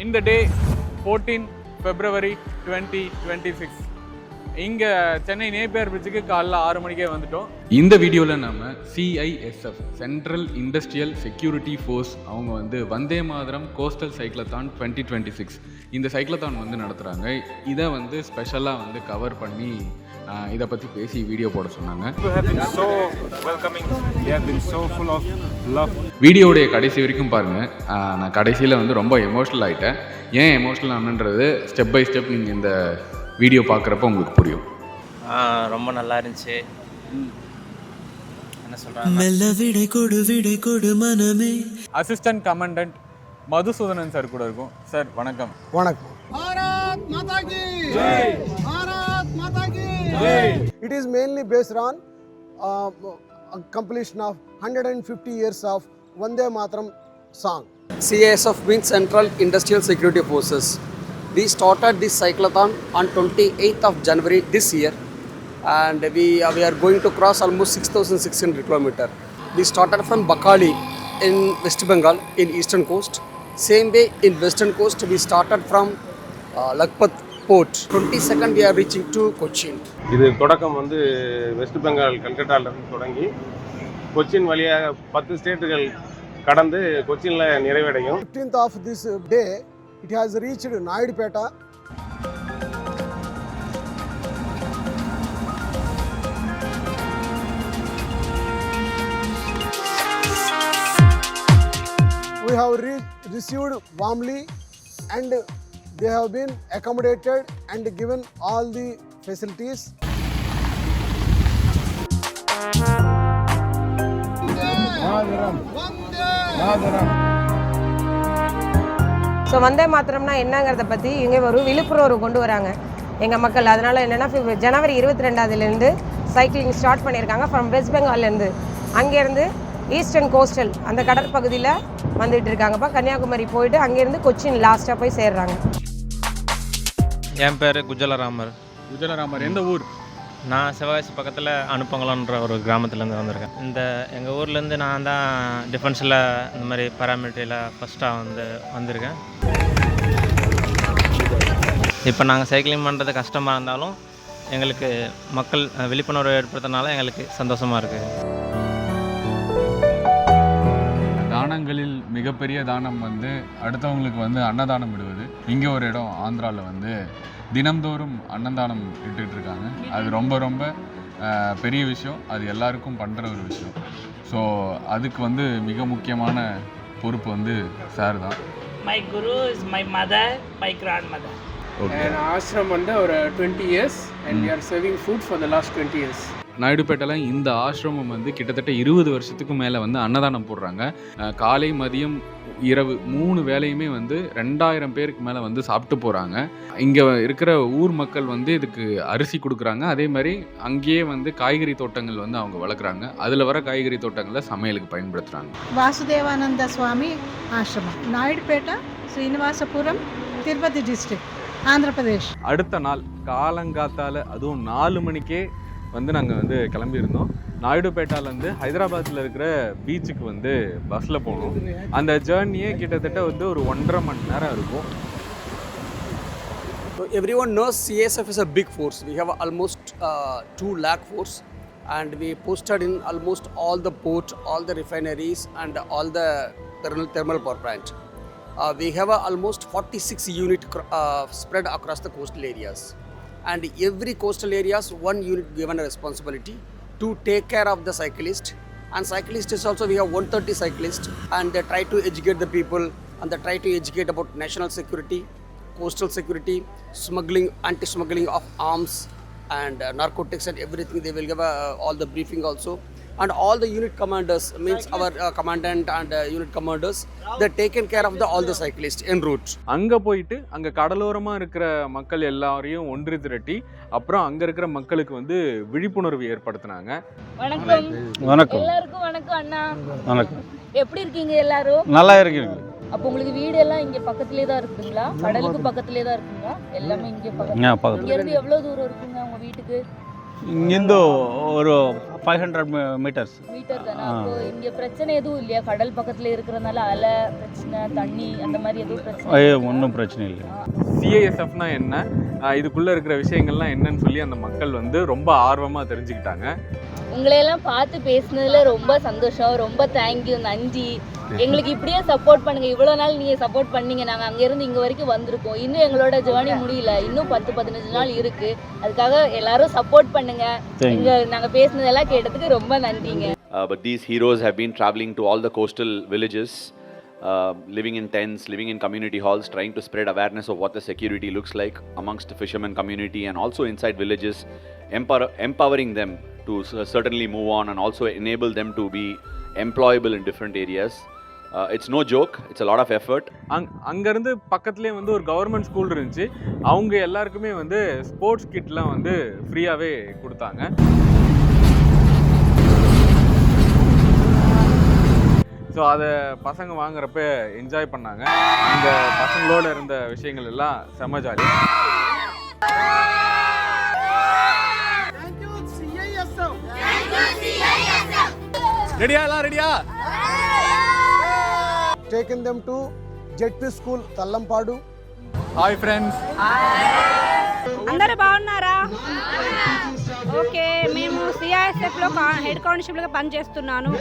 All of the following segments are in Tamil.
In the day 14 February 2026 இங்கே சென்னை நேப்பியர் பிரிட்ஜுக்கு காலைல 6 மணிக்கே வந்துட்டோம். இந்த வீடியோவில் நம்ம CISF central industrial security force அவங்க வந்து வந்தே மாதரம் கோஸ்டல் சைக்ளத்தான் 2026 இந்த சைக்ளத்தான் வந்து நடத்துகிறாங்க. இதை வந்து ஸ்பெஷலாக வந்து கவர் பண்ணி இதை பற்றி பேசி வீடியோ போட சொன்னாங்க. வீடியோடைய கடைசி வரைக்கும் பாருங்கள். நான் கடைசியில் வந்து ரொம்ப எமோஷ்னல் ஆகிட்டேன். ஏன் எமோஷ்னல் ஆனன்றது ஸ்டெப் பை ஸ்டெப் நீங்கள் இந்த வீடியோ பார்க்குறப்ப உங்களுக்கு புரியும். ரொம்ப நல்லா இருந்துச்சு. என்ன சொல்கிறாங்க, அசிஸ்டன்ட் கமாண்டன்ட் மதுசூதனன் சார் கூட இருக்கும். சார் வணக்கம். வணக்கம். Bharat Mata ki Jai! Bharat Mata ki Jai! It is mainly based on completion of 150 years of Vande Mataram song. CISF means Central Industrial Security Forces. We started this cyclothon on 28th of January this year, and we are going to cross almost 6,600 kilometers. We started from Bakali in West Bengal in eastern coast. Same way in western coast we started from Lakpat port. 22nd we are reaching to Cochin. இது தொடக்கம் வந்து வெஸ்ட் பெங்கால் கல்கட்டாவிலிருந்து தொடங்கி கொச்சின் வழியாக 10 ஸ்டேட்டுகள் கடந்து கொச்சினில் நிறைவடையும். 15th of this day it has reached Naidupeta. We have received warmly, and they have been accommodated and given all the facilities. So வந்தே மாத்திரம்னா என்னங்கிறத பற்றி இங்கே ஒரு விழிப்புணர்வு கொண்டு வராங்க எங்கள் மக்கள். அதனால் என்னென்னா ஜனவரி 22 சைக்கிளிங் ஸ்டார்ட் பண்ணியிருக்காங்க ஃப்ரம் வெஸ்ட் பெங்கால்லேருந்து. அங்கேருந்து ஈஸ்டர்ன் கோஸ்டல் அந்த கடற்பகுதியில் வந்துட்டு இருக்காங்கப்பா. கன்னியாகுமரி போயிட்டு அங்கேருந்து கொச்சின் லாஸ்ட்டாக போய் சேர்றாங்க. என் பேர் குஜலராமர். குஜலராமர் எந்த ஊர்? நான் சிவகாசி பக்கத்தில் அனுப்பங்கலன்ற ஒரு கிராமத்துலேருந்து வந்திருக்கேன். இந்த எங்கள் ஊர்லேருந்து நான் தான் டிஃபென்ஸில் இந்த மாதிரி பாராமிலிட்டரியில் ஃபஸ்ட்டாக வந்திருக்கேன். இப்போ நாங்கள் சைக்கிளிங் பண்ணுறது கஷ்டமாக இருந்தாலும் எங்களுக்கு மக்கள் விழிப்புணர்வு ஏற்படுத்தினால எங்களுக்கு சந்தோஷமாக இருக்குது. தானங்களில் மிகப்பெரிய தானம் வந்து அடுத்தவங்களுக்கு வந்து அன்னதானம் விடுவது. இங்கே ஒரு இடம் ஆந்திராவில் வந்து தினம்தோறும் அன்னதானம் இட்டுருக்காங்க. அது ரொம்ப ரொம்ப பெரிய விஷயம். அது எல்லாருக்கும் பண்ணுற ஒரு விஷயம். ஸோ அதுக்கு வந்து மிக முக்கியமான பொறுப்பு வந்து சார் தான். My guru is my mother, my grandmother. Okay. And ashram வந்து ஒரு 20 years and we are serving food for the last 20 years. நாயுடுபேட்டையில் இந்த ஆசிரமம் வந்து கிட்டத்தட்ட 20 வருஷத்துக்கு மேலே வந்து அன்னதானம் போடுறாங்க. காலை மதியம் இரவு 3 வேளையுமே வந்து 2000 பேருக்கு மேலே வந்து சாப்பிட்டு போகிறாங்க. இங்கே இருக்கிற ஊர் மக்கள் வந்து இதுக்கு அரிசி கொடுக்குறாங்க. அதே மாதிரி அங்கேயே வந்து காய்கறி தோட்டங்கள் வந்து அவங்க வளர்க்குறாங்க. அதில் வர காய்கறி தோட்டங்களை சமையலுக்கு பயன்படுத்துகிறாங்க. வாசுதேவானந்த சுவாமி ஆசிரமம், நாயுடுபேட்டை, ஸ்ரீனிவாசபுரம், திருப்பதி டிஸ்ட்ரிக்ட், ஆந்திர பிரதேஷ். அடுத்த நாள் காலங்காத்தால் அதுவும் 4 மணிக்கே வந்து நாங்கள் வந்து கிளம்பியிருந்தோம். நாயுடுபேட்டாலேருந்து ஹைதராபாத்தில் இருக்கிற பீச்சுக்கு வந்து பஸ்ஸில் போனோம். அந்த ஜேர்னியே கிட்டத்தட்ட வந்து ஒரு 1.5 மணி நேரம் இருக்கும். So everyone knows CISF is a big force. We have almost 2 lakh force, and we posted in almost all the port, all the refineries and all the thermal power plant. We have almost 46 unit spread across the coastal areas, and every coastal areas one unit given a responsibility to take care of the cyclist. And cyclist is also, we have 130 cyclists, and they try to educate the people, and they try to educate about national security, coastal security, smuggling, anti-smuggling of arms and narcotics and everything. They will give all the briefing also. And all the unit commanders, means our commandant and unit commanders, they're taken care of all the cyclists en route. அங்கே போயிட்டு அங்கே கடலோரமாக இருக்கிற மக்கள் எல்லாரையும் ஒன்று திரட்டி அப்புறம் அங்கே இருக்கிற மக்களுக்கு வந்து விழிப்புணர்வு ஏற்படுத்தினாங்க. வணக்கம். வணக்கம். எல்லாருக்கும் வணக்கம் அண்ணா. வணக்கம். எப்படி இருக்கீங்க எல்லாரும்? நல்லா இருக்கீங்க. அப்போ உங்களுக்கு வீடு எல்லாம் இங்க பக்கத்துலயே தான் இருக்குங்களா? கடலுக்கு பக்கத்துலயே தான் இருக்குங்களா? எல்லாமே இங்க பக்கத்துல. இங்க இருந்து எவ்வளவு தூரம் இருக்குங்க உங்க வீட்டுக்கு? இங்கேருந்து ஒரு 500 மீட்டர்ஸ். மீட்டர் தானே? அப்போ இங்க பிரச்சனை எதுவும் இல்லையா? கடல் பக்கத்துல இருக்கிறதுனால அலை பிரச்சனை, தண்ணி அந்த மாதிரி எதுவும் பிரச்சனை? ஒன்றும் பிரச்சனை இல்லை. சிஐஎஸ்எஃப்னா என்ன, இதுக்குள்ளே இருக்கிற விஷயங்கள்லாம் என்னன்னு சொல்லி அந்த மக்கள் வந்து ரொம்ப ஆர்வமாக தெரிஞ்சுக்கிட்டாங்க. உங்களையெல்லாம் பார்த்து பேசுனதுல ரொம்ப சந்தோஷம், ரொம்ப தேங்க்யூ, நன்றி. எங்களுக்கு இப்படியே சப்போர்ட் பண்ணுங்க. இவ்வளோ நாள் நீங்கள் சப்போர்ட் பண்ணீங்க, நாங்கள் அங்கேருந்து இங்கே வரைக்கும் வந்திருக்கோம். இன்னும் எங்களோட ஜேர்னி முடியல, இன்னும் 10-15 நாள் இருக்குது. அதுக்காக எல்லாரும் சப்போர்ட் பண்ணுங்க. நாங்கள் பேசுனதெல்லாம் கேட்டதுக்கு ரொம்ப நன்றிங்க. But these heroes have been traveling to all the coastal villages, living in tents, living in community halls, trying to spread awareness of what the security looks like amongst the fishermen community and also inside villages, empowering them to certainly move on and also enable them to be employable in different areas. It's no joke, it's a lot of effort. அங்கேருந்து பக்கத்துலேயே வந்து ஒரு கவர்மெண்ட் ஸ்கூல் இருந்துச்சு. அவங்க எல்லாருக்குமே வந்து ஸ்போர்ட்ஸ் கிட்லாம் வந்து ஃப்ரீயாகவே கொடுத்தாங்க. ஸோ அதை பசங்க வாங்குறப்ப என்ஜாய் பண்ணாங்க. அந்த பசங்களோட இருந்த விஷயங்கள் எல்லாம் செம்ம ஜாலி. ரெடியா? எல்லாம் ரெடியா? Taken them to JP School, Tallampadu. Hi friends. అందరూ బాగున్నారా? ఓకే, మేము సిఐఎస్ఎఫ్లో హెడ్ కానిస్టేబుల్గా పనిచేస్తున్నాను.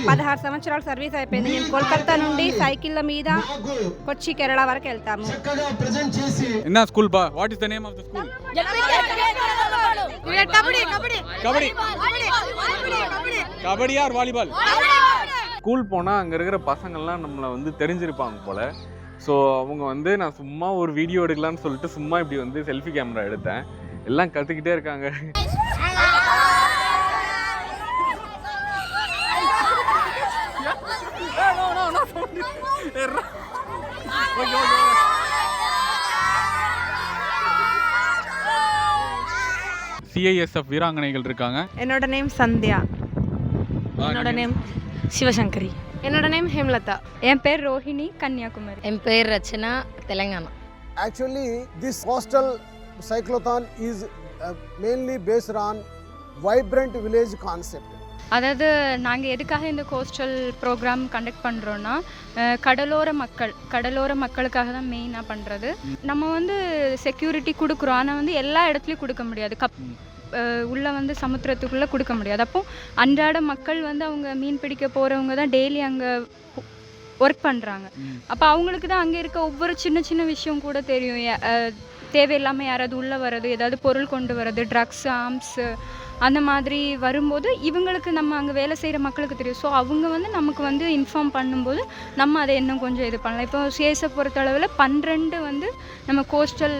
16 సంవత్సరాల సర్వీస్ అయిపోయింది. మేము కోల్కతా నుండి సైకిళ్ళ మీద కొచ్చి కేరళ వరకు వెళ్తాము. என்ன ஸ்கூல் பா? What is the name of the school? Kabaddi or volleyball? School போனால் அங்கே இருக்கிற பசங்கள்லாம் நம்மளை வந்து தெரிஞ்சிருப்பாங்க போல். ஸோ அவங்க வந்து நான் சும்மா ஒரு வீடியோ எடுக்கலான்னு சொல்லிட்டு சும்மா இப்படி வந்து செல்ஃபி கேமரா எடுத்தேன். எல்லாம் கற்றுக்கிட்டே இருக்காங்க. சிஐஎஸ்எஃப் வீராங்கனைகள் இருக்காங்க. என்னோட நேம் சந்தியா. என்னோட நேம் சிவசங்கரி. என்னோட நேம் ஹேம்லதா. என் பேர் ரோஹிணி, கன்னியாகுமரி. என் பேர் Rachana, Telangana. Actually, this coastal cyclothon is mainly based on vibrant village concept. அதாவது நாங்கள் எதுக்காக இந்த கோஸ்டல் ப்ரோக்ராம் கண்டக்ட் பண்ணுறோன்னா, கடலோர மக்களுக்காக தான் மெயினாக பண்ணுறது. நம்ம வந்து செக்யூரிட்டி கொடுக்குறோம், ஆனால் வந்து எல்லா இடத்துலையும் கொடுக்க முடியாது. உள்ளே வந்து சமுத்திரத்துக்குள்ளே கொடுக்க முடியாது. அப்போ அன்றாட மக்கள் வந்து அவங்க மீன் பிடிக்க போகிறவங்க தான் டெய்லி அங்கே ஒர்க் பண்ணுறாங்க. அப்போ அவங்களுக்கு தான் அங்கே இருக்க ஒவ்வொரு சின்ன சின்ன விஷயம் கூட தெரியும். தேவையில்லாமல் யாராவது உள்ளே வர்றது, ஏதாவது பொருள் கொண்டு வர்றது, ட்ரக்ஸ், ஆர்ம்ஸு அந்த மாதிரி வரும்போது இவங்களுக்கு நம்ம அங்கே வேலை செய்கிற மக்களுக்கு தெரியும். ஸோ அவங்க வந்து நமக்கு வந்து இன்ஃபார்ம் பண்ணும்போது நம்ம அதை இன்னும் கொஞ்சம் இது பண்ணலாம். இப்போ சிஎஸ்எஃப் பொறுத்தளவில் 12 வந்து நம்ம கோஸ்டல்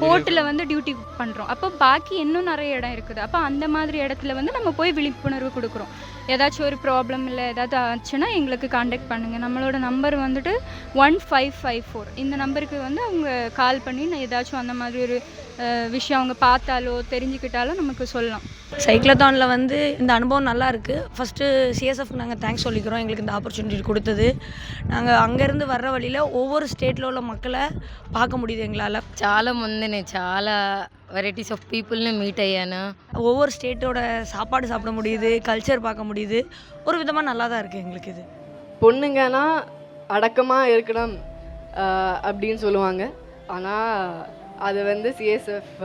போர்ட்டில் வந்து டியூட்டி பண்ணுறோம். அப்போ பாக்கி இன்னும் நிறைய இடம் இருக்குது. அப்போ அந்த மாதிரி இடத்துல வந்து நம்ம போய் விழிப்புணர்வு கொடுக்குறோம். ஏதாச்சும் ஒரு ப்ராப்ளம் இல்லை ஏதாவது ஆச்சுன்னா எங்களுக்கு காண்டாக்ட் பண்ணுங்கள். நம்மளோட நம்பர் வந்துட்டு 1554. இந்த நம்பருக்கு வந்து அவங்க கால் பண்ணி நான் ஏதாச்சும் அந்த மாதிரி ஒரு விஷயம் அவங்க பார்த்தாலோ தெரிஞ்சுக்கிட்டாலோ நமக்கு சொல்லலாம். சைக்ளத்தானில் வந்து இந்த அனுபவம் நல்லா இருக்குது. ஃபஸ்ட்டு சிஎஸ்எஃப்க்கு நாங்கள் தேங்க்ஸ் சொல்லிக்கிறோம், எங்களுக்கு இந்த ஆப்பர்ச்சுனிட்டி கொடுத்தது. நாங்கள் அங்கேருந்து வர்ற வழியில் ஒவ்வொரு ஸ்டேட்டில் உள்ள மக்களை பார்க்க முடியுது எங்களால். చాలా మందిని చాలా వెరైటీస్ ఆఫ్ పీపుల్ని మీట్ అయ్యాను. ஒவ்வொரு ஸ்டேட்டோட சாப்பாடு சாப்பிட முடியுது, கல்ச்சர் பார்க்க முடியுது. ஒரு விதமாக நல்லா தான் இருக்குது எங்களுக்கு இது. பொண்ணுங்கன்னா அடக்கமாக இருக்கணும் அப்படின்னு சொல்லுவாங்க. ஆனால் அது வந்து CSF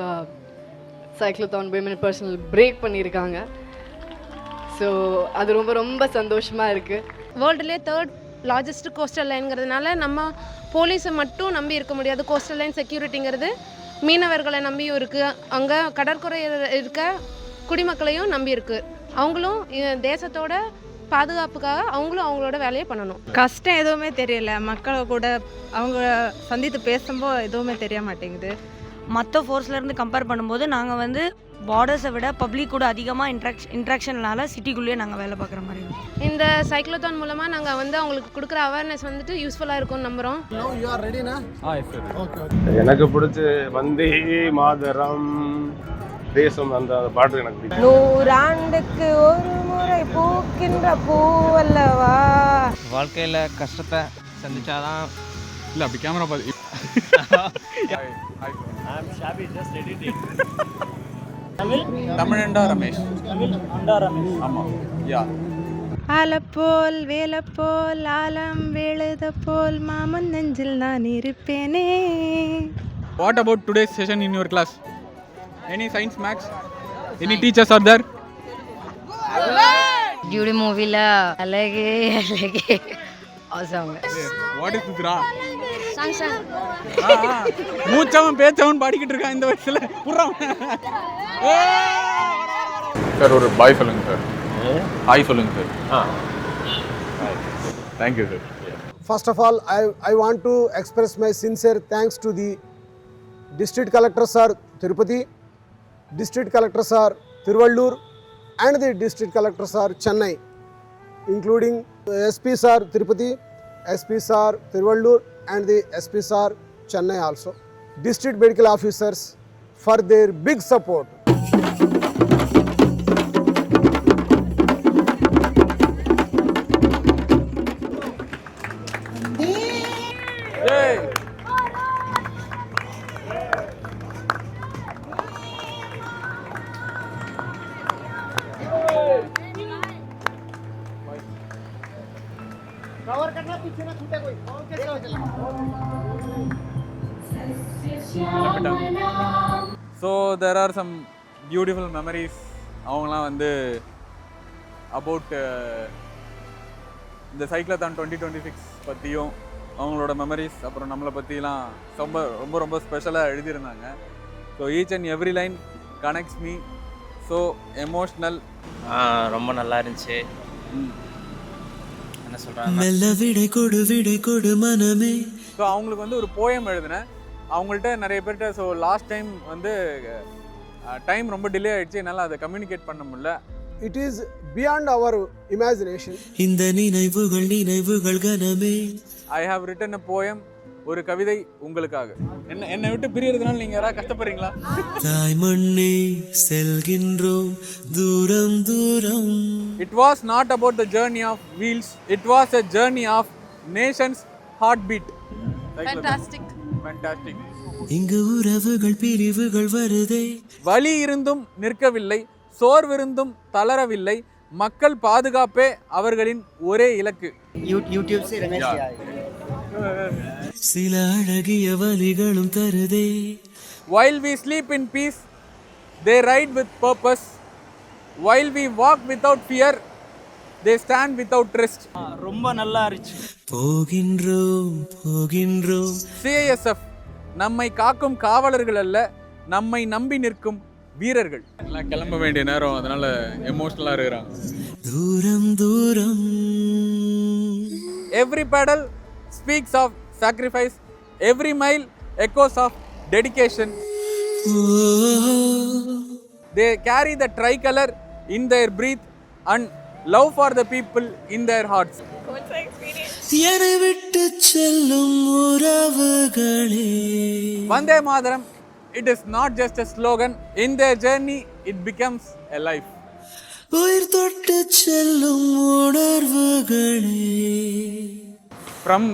cyclothon women personal break பண்ணியிருக்காங்க. ஸோ அது ரொம்ப ரொம்ப சந்தோஷமாக இருக்குது. வேர்ல்டுலேயே 3rd லார்ஜஸ்ட் கோஸ்டல் லைன்ங்கிறதுனால நம்ம போலீஸை மட்டும் நம்பி இருக்க முடியாது. கோஸ்டல் லைன் செக்யூரிட்டிங்கிறது மீனவர்களை நம்பியும் இருக்குது, அங்கே கடற்கரையில் இருக்க குடிமக்களையும் நம்பி இருக்குது. அவங்களும் தேசத்தோட பாதுகாப்புக்காக அவங்களும் அவங்களோட வேலையை பண்ணணும். கஷ்டம் எதுவுமே தெரியல, மக்களை கூட அவங்க சந்தித்து பேசும்போது எதுவுமே தெரிய மாட்டேங்குது. மற்ற ஃபோர்ஸ்லேருந்து கம்பேர் பண்ணும்போது நாங்கள் வந்து பார்டர்ஸை விட பப்ளிக் கூட அதிகமாக இன்ட்ராக்ஷன்னால சிட்டிக்குள்ளேயே நாங்கள் வேலை பார்க்குற மாதிரி இருக்கும். இந்த சைக்ளோத்தான் மூலமாக நாங்கள் வந்து அவங்களுக்கு கொடுக்குற அவேர்னஸ் வந்துட்டு யூஸ்ஃபுல்லாக இருக்கும்னு நம்புகிறோம். எனக்கு பிடிச்ச வந்தே மாதரம் தேசம் அந்த பாட்டு எனக்கு பிடிக்கும். 100 ஆண்டுக்கு ஒரு முறை பூக்கின்ற பூவல்லவா. வாழ்க்கையில் கஷ்டத்தை சந்திச்சாதான் இல்லை அப்படி கேமரா பார்த்து தமிழண்டா ரமேஷ். ஆமாம், யா. ஆலப்போல் வேலப்போல் ஆலம் வேழுத போல் மாமன் நெஞ்சில் நான் இருப்பேனே. What about today's session in your class? Any science, maths? Any teachers are there? Duty மூவில அழகே அழகே அவசரம். What is this ra? மூச்சவன் பேச்சவன் பாடிக்கிட்டு இருக்கான் இந்த வயசுல. சார் ஒரு பாய் சொல்லுங்க சார். ஹாய் சொல்லுங்க sir. Thank you sir. First of all, I want to express my sincere thanks to the District Collector Sir Tirupati, District Collector Sir Tiruvallur and the District Collector Sir Chennai, including SP Sir Tirupati, SP Sir Tiruvallur and the SP Sir Chennai also. District Medical Officers for their big support. So there are some beautiful memories. அவங்களாம் வந்து அபவுட் இந்த சைக்ளத்தான் 2026 பற்றியும் அவங்களோட மெமரிஸ் அப்புறம் நம்மளை பற்றிலாம் ரொம்ப ரொம்ப ரொம்ப ஸ்பெஷலாக எழுதியிருந்தாங்க. So each and every line connects me. So emotional. ரொம்ப நல்லா இருந்துச்சு. என்ன சொல்கிறாங்க? ஸோ அவங்களுக்கு வந்து ஒரு போயம் எழுதினேன் அவங்கள்ட்ட நிறைய பேர்கிட்ட. ஸோ லாஸ்ட் டைம் வந்து டைம் ரொம்ப டிலே ஆகிடுச்சு, என்னால் அதை கம்யூனிகேட் பண்ண முடியல. It is beyond our imagination. இந்த நினைவுகள் கனமே. I have written a poem, ஒரு கவிதை உங்களுக்காக. என்னை விட்டு பிரியறதுனால நீங்க யாராவது கஷ்டப்படுறீங்களா? தாய் மண்ணே செல்கின்றோம் தூரம் தூரம். It was not about the journey of wheels, it was a journey of nation's heartbeat. Fantastic. Fantastic. இங்கு உறவுகள் பிரிவுகள் வருதே. வலி இருந்தும் நிற்கவில்லை, சோர்விருந்தும் தளரவில்லை, மக்கள் பாதுகாப்பே அவர்களின் ஒரே இலக்கு. யூடியூப் से रमेश जी आए. சில அழகிய வலிகளும் தருதே. While we sleep in peace, they ride with purpose. While we walk without fear, they stand without rest. ரொம்ப நல்லா இருந்துச்சு. போகின்றோம் போகின்றோம். CISF நம்மை காக்கும் காவலர்கள் அல்ல, நம்மை நம்பி நிற்கும் வீரர்கள். எல்லாம் கிளம்ப வேண்டிய நேரம், அதனால எமோஷனலா இருக்கிறாங்க. தூரம் தூரம். Every pedal speaks of sacrifice, every mile echoes of dedication. They carry the tricolor in their breath and love for the people in their hearts. என்னை விட்டு செல்லும் உறவுகளே. Vande Mataram. It is not just a slogan. In their journey, it becomes a life. உயிர் தொட்டு செல்லும் உணர்வுகளே. From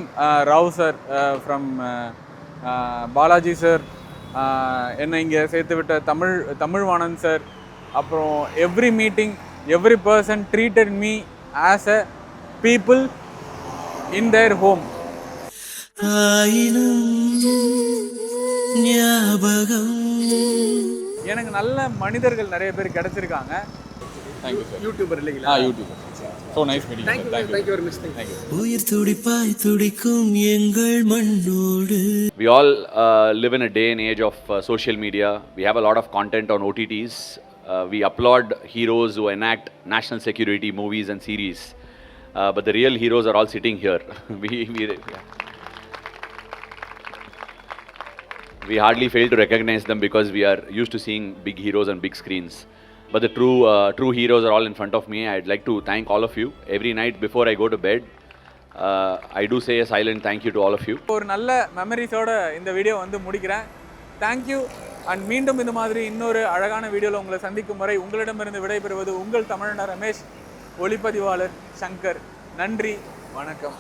Rao sir, from Balaji sir, என்னை இங்கே சேர்த்து விட்ட தமிழ்வாணன் சார், அப்புறம் every meeting, every person treated me as a people in their home. எனக்கு நல்ல மனிதர்கள் நிறைய பேர் கிடைச்சிருக்காங்க. Thank you sir. யூடியூபர் இல்லைங்களா? YouTuber. So nice meeting you. Thank you very much. Thank you. உயிர் துடிப்பாய் துடிக்கும் எங்கள் மண்ணோடு. We all live in a day and age of social media. We have a lot of content on OTTs. We applaud heroes who enact national security movies and series. But the real heroes are all sitting here. We hardly fail to recognize them because we are used to seeing big heroes on big screens. But the true heroes are all in front of me. I'd like to thank all of you. Every night before I go to bed, I do say a silent thank you to all of you. ஒரு நல்ல மெமரிஸோட இந்த வீடியோ வந்து முடிக்கிறேன். Thank you. அண்ட் மீண்டும் இந்த மாதிரி இன்னொரு அழகான வீடியோவில் உங்களை சந்திக்கும் வரை உங்களிடமிருந்து விடைபெறுவது உங்கள் தமிழன ரமேஷ், ஒளிப்பதிவாளர் சங்கர். நன்றி, வணக்கம்.